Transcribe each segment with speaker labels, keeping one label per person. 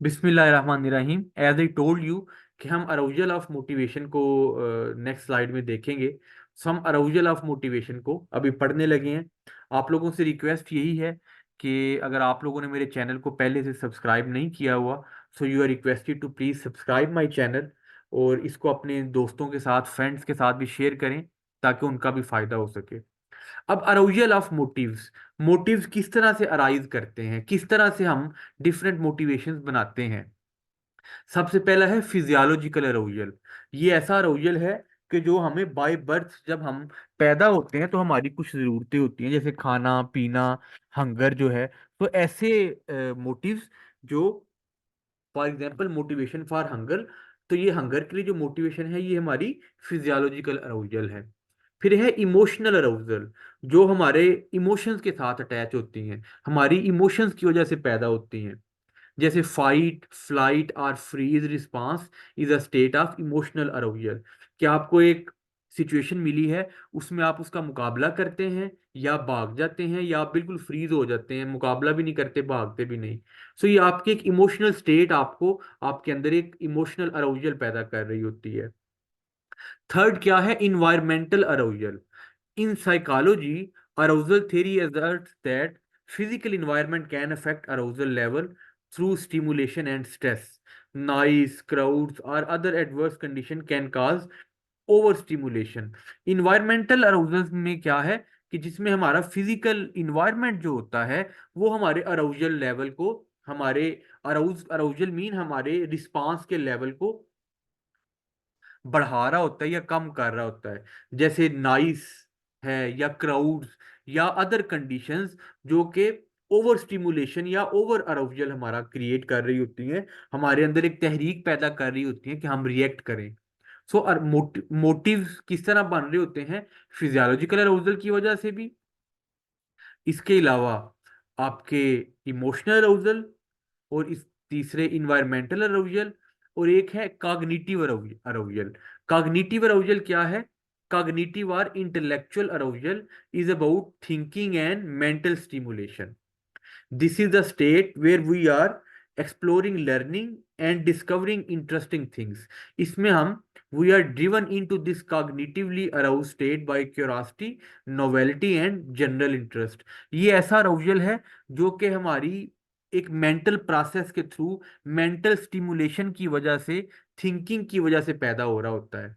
Speaker 1: बिस्मिल्लाहिर्रहमानिर्रहीम। As I told you कि हम अराउजल ऑफ मोटिवेशन को नेक्स्ट स्लाइड में देखेंगे। सो हम अराउजल ऑफ मोटिवेशन को अभी पढ़ने लगे हैं। आप लोगों से रिक्वेस्ट यही है कि अगर आप लोगों ने मेरे चैनल को पहले से सब्सक्राइब नहीं किया हुआ, so you are requested to please subscribe my channel, और इसको अपने दोस्तों के साथ, फ्रेंड्स के साथ भी शेयर करें ताकि उनका भी फायदा हो सके। अब अराउजल ऑफ मोटिव्स, मोटिव्स किस तरह से अराइज करते हैं, किस तरह से हम डिफरेंट मोटिवेशंस बनाते हैं। सबसे पहला है फिजियोलॉजिकल अराउजल। ये ऐसा अराउजल है कि जो हमें बाय बर्थ, जब हम पैदा होते हैं तो हमारी कुछ ज़रूरतें होती हैं जैसे खाना पीना, हंगर जो है। तो ऐसे मोटिव्स जो, for example motivation for hunger, तो ये हंगर के लिए जो मोटिवेशन है ये हमारी फिजियोलॉजिकल अराउजल है। फिर है इमोशनल अराउजल, जो हमारे इमोशंस के साथ अटैच होती हैं, हमारी इमोशंस की वजह से पैदा होती हैं। जैसे फाइट, फ्लाइट और freeze response is a state of emotional arousal. कि आपको एक सिचुएशन मिली है, उसमें आप उसका मुकाबला करते हैं या भाग जाते हैं या आप बिल्कुल फ्रीज हो जाते हैं, मुकाबला भी नहीं करते, भागते भी नहीं। सो ये आपकी एक इमोशनल स्टेट आपको, आपके अंदर एक इमोशनल अराउजल पैदा कर रही होती है। थर्ड क्या है, environmental arousal. In psychology, arousal theory asserts that physical environment can affect arousal level through stimulation and stress. Noise, crowds, or other adverse condition can cause overstimulation. Environmental arousal में क्या है कि जिसमें हमारा फिजिकल इन्वायरमेंट जो होता है वो हमारे अराउजल लेवल को, हमारे अराउजल मीन हमारे रिस्पांस के लेवल को बढ़ा रहा होता है या कम कर रहा होता है। जैसे नाइस है या क्राउड्स या अदर कंडीशंस जो कि ओवर स्टिमुलेशन या ओवर अराउजल हमारा क्रिएट कर रही होती हैं, हमारे अंदर एक तहरीक पैदा कर रही होती है कि हम रिएक्ट करें। सो मोटिव्स किस तरह बन रहे होते हैं, फिजियोलॉजिकल अराउजल की वजह से भी, इसके अलावा आपके इमोशनल अराउजल, और इस तीसरे इन्वायरमेंटल अराउजल, और एक है कॉग्निटिव अराउजल। कॉग्निटिव अराउजल क्या है? कॉग्निटिव और intellectual arousal is about thinking and mental stimulation. This is the state where we are exploring learning and discovering interesting things. इसमें हम we are driven into this cognitively aroused state by curiosity, novelty and general interest. ये ऐसा arousal है जो कि हमारी एक mental process के थ्रू, मेंटल स्टिमुलेशन की वजह से, थिंकिंग की वजह से पैदा हो रहा होता है।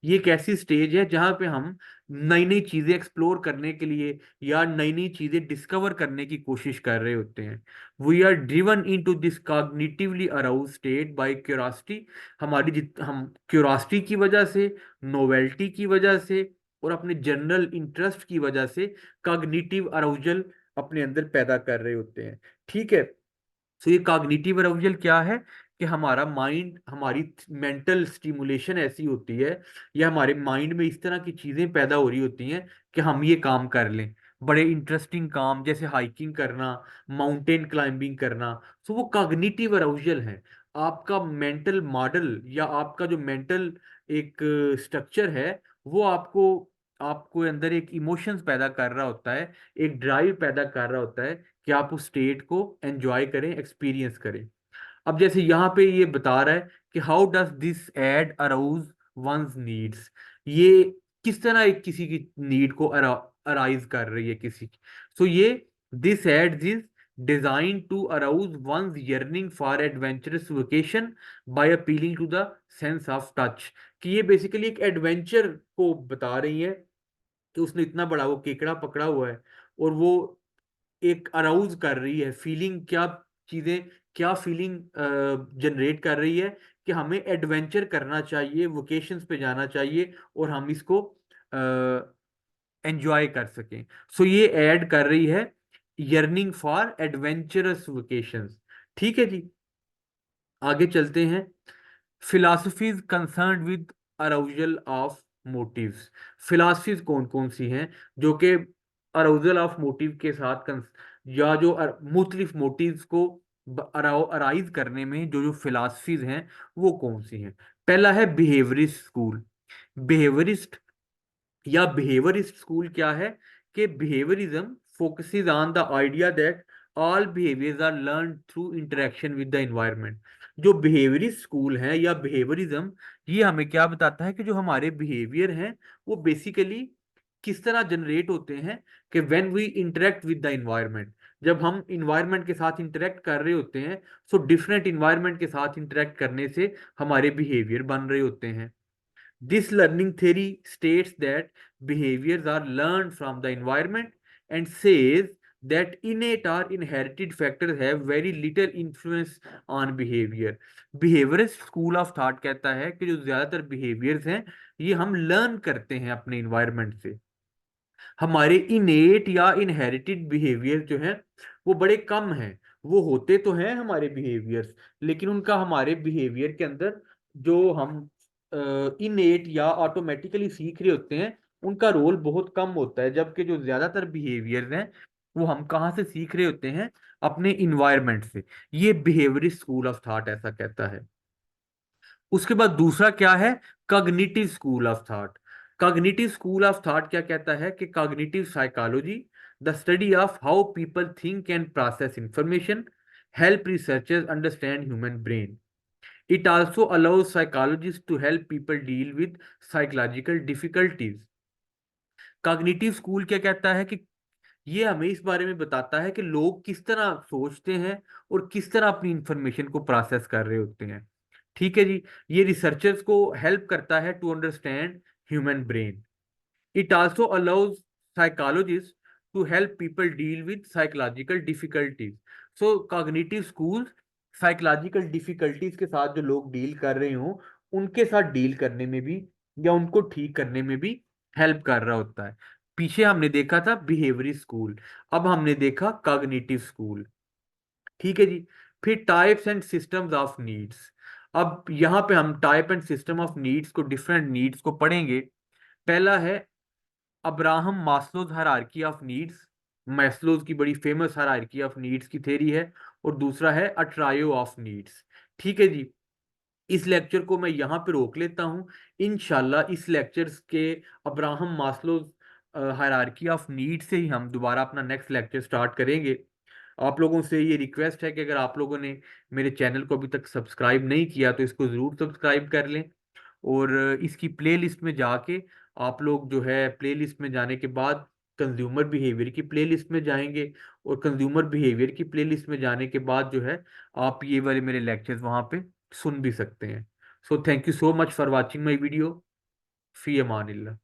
Speaker 1: ये एक ऐसी स्टेज है जहां पे हम नई नई चीजें एक्सप्लोर करने के लिए या नई नई चीजें डिस्कवर करने की कोशिश कर रहे होते हैं। We are driven in to this cognitively arouse state by curiosity. हम क्यूरासिटी की वजह से, नोवेल्टी की वजह से और अपने जनरल इंटरेस्ट की वजह से कॉग्निटिव अराउजल अपने अंदर पैदा कर रहे होते हैं। ठीक है। सो ये कॉग्निटिव अराउजल क्या है कि हमारा माइंड, हमारी मेंटल स्टिमुलेशन ऐसी होती है या हमारे माइंड में इस तरह की चीजें पैदा हो रही होती हैं कि हम ये काम कर लें, बड़े इंटरेस्टिंग काम जैसे हाइकिंग करना, माउंटेन क्लाइंबिंग करना। सो वो कॉग्निटिव अराउजल है। आपका मेंटल मॉडल या आपका जो मेंटल एक स्ट्रक्चर है वो आपको, आपको अंदर एक इमोशंस पैदा कर रहा होता है, एक ड्राइव पैदा कर रहा होता है कि आप उस स्टेट को एंजॉय करें, एक्सपीरियंस करें। अब जैसे यहाँ पे ये बता रहा है कि how does this ad arouse one's needs. ये किस तरह एक किसी की नीड को अराइज कर रही है किसी की। सो ये this ad is design to arouse one's yearning for adventurous vacation by appealing to the sense of touch. कि ये बेसिकली एक एडवेंचर को बता रही है कि उसने इतना बड़ा वो केकड़ा पकड़ा हुआ है और वो एक अराउज कर रही है फीलिंग, क्या चीजें, क्या फीलिंग जनरेट कर रही है कि हमें एडवेंचर करना चाहिए, वोकेशंस पे जाना चाहिए और हम इसको एंजॉय कर सकें। सो ये ऐड कर रही है यर्निंग फॉर एडवेंचरस वोकेशंस। ठीक है जी, आगे चलते हैं। Philosophies concern with arousal of motives. Philosophies कौन कौन सी हैं जो कि अराउजल ऑफ मोटिव के साथ या जो मुख्तलिफ मोटिव्स को अराइज करने में जो जो फिलॉसफीज हैं वो कौन सी हैं। पहला है बिहेवियरिस्ट स्कूल। बिहेवियरिस्ट या बिहेवियरिस्ट स्कूल क्या है कि behaviourism focuses on the idea that all behaviours are learn through interaction with the environment. जो बिहेवियरिस्ट स्कूल है या बिहेवियरिज्म, ये हमें क्या बताता है कि जो हमारे बिहेवियर हैं वो बेसिकली किस तरह जनरेट होते हैं, कि when we interact with the environment, जब हम इन्वायरमेंट के साथ इंटरेक्ट कर रहे होते हैं, सो डिफरेंट इन्वायरमेंट के साथ इंटरेक्ट करने से हमारे बिहेवियर बन रहे होते हैं। This learning theory states that behaviors are learned from the environment and says that innate or inherited factors have very little influence on behavior. Behaviorist school of thought कहता है कि जो ज्यादातर behaviors हैं ये हम learn करते हैं अपने environment से। हमारे इनेट या इनहेरिटेड बिहेवियर जो है वो बड़े कम हैं। वो होते तो हैं हमारे बिहेवियर्स, लेकिन उनका हमारे बिहेवियर के अंदर जो हम इनेट या ऑटोमेटिकली सीख रहे होते हैं उनका रोल बहुत कम होता है। जबकि जो ज्यादातर बिहेवियर्स हैं वो हम कहाँ से सीख रहे होते हैं, अपने इन्वायरमेंट से। ये बिहेवियरिस्ट स्कूल ऑफ थॉट ऐसा कहता है। उसके बाद दूसरा क्या है, cognitive school of thought. Cognitive school of thought क्या कहता है कि cognitive psychology, the study of how people think and process information, help researchers understand human brain. It also allows psychologist to help people deal with psychological difficulties. Cognitive school क्या कहता है कि ये हमें इस बारे में बताता है कि लोग किस तरह सोचते हैं और किस तरह अपनी इंफॉर्मेशन को प्रोसेस कर रहे होते हैं। ठीक है जी। ये रिसर्चर्स को हेल्प करता है to understand human brain. It also allows psychologist to help people deal with psychological difficulties. So cognitive school psychological difficulties के साथ जो लोग डील कर रहे हों उनके साथ डील करने में भी या उनको ठीक करने में भी हेल्प कर रहा होता है। पीछे हमने देखा था बिहेवियरी स्कूल, अब हमने देखा कॉग्निटिव स्कूल। ठीक है जी। फिर types and systems of needs. अब यहाँ पे हम type and system of needs को, डिफरेंट नीड्स को पढ़ेंगे। पहला है Abraham Maslow's hierarchy of needs. Maslow's की बड़ी फेमस हायरार्की ऑफ नीड्स की थ्योरी है। और दूसरा है अ ट्रायो ऑफ नीड्स। ठीक है जी। इस लेक्चर को मैं यहाँ पे रोक लेता हूँ। इंशाल्लाह इस लेक्चर्स के Abraham Maslow's hierarchy of need से ही हम दोबारा अपना नेक्स्ट लेक्चर स्टार्ट करेंगे। आप लोगों से ये रिक्वेस्ट है कि अगर आप लोगों ने मेरे चैनल को अभी तक सब्सक्राइब नहीं किया तो इसको ज़रूर सब्सक्राइब कर लें। और इसकी प्लेलिस्ट में जाके आप लोग जो है, प्लेलिस्ट में जाने के बाद कंज्यूमर बिहेवियर की प्लेलिस्ट में जाएंगे, और कंज्यूमर बिहेवियर की प्लेलिस्ट में जाने के बाद जो है आप ये वाले मेरे लेक्चर्स वहाँ पे सुन भी सकते हैं। So thank you so much for watching my video. फी अमानिल्लाह।